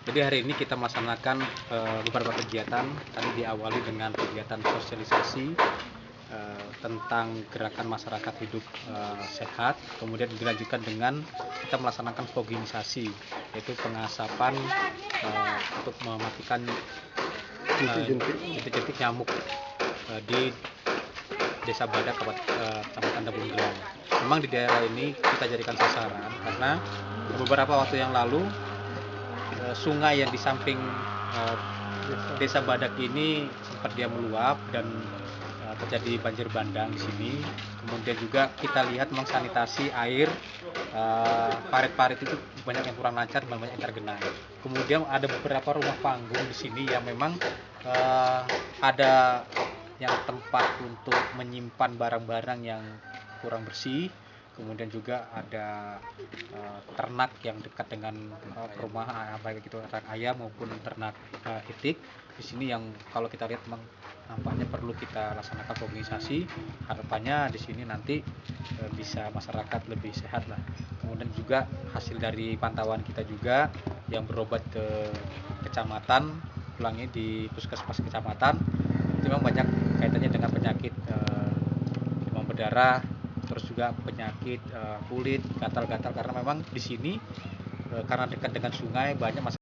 Jadi hari ini kita melaksanakan beberapa kegiatan. Tadi diawali dengan kegiatan sosialisasi tentang gerakan masyarakat hidup sehat. Kemudian dilanjutkan dengan kita melaksanakan foginisasi, yaitu pengasapan untuk mematikan jentik-jentik nyamuk di Desa Badak, Kecamatan Dabung Gelang. Memang di daerah ini kita jadikan sasaran karena beberapa waktu yang lalu sungai yang di samping Desa Badak ini sempat dia meluap dan terjadi banjir bandang di sini. Kemudian juga kita lihat memang sanitasi air, parit-parit itu banyak yang kurang lancar dan banyak yang tergenang. Kemudian ada beberapa rumah panggung di sini yang memang ada yang tempat untuk menyimpan barang-barang yang kurang bersih. Kemudian juga ada ternak yang dekat dengan perumahan, baik itu ternak ayam maupun ternak itik. Di sini yang kalau kita lihat memang nampaknya perlu kita laksanakan foginisasi. Harapannya di sini nanti bisa masyarakat lebih sehat lah. Kemudian juga hasil dari pantauan kita juga yang berobat ke kecamatan, ulangi di puskesmas kecamatan, itu memang banyak kaitannya dengan penyakit demam berdarah, terus juga penyakit kulit, gatal-gatal, karena memang di sini karena dekat dengan sungai banyak masyarakat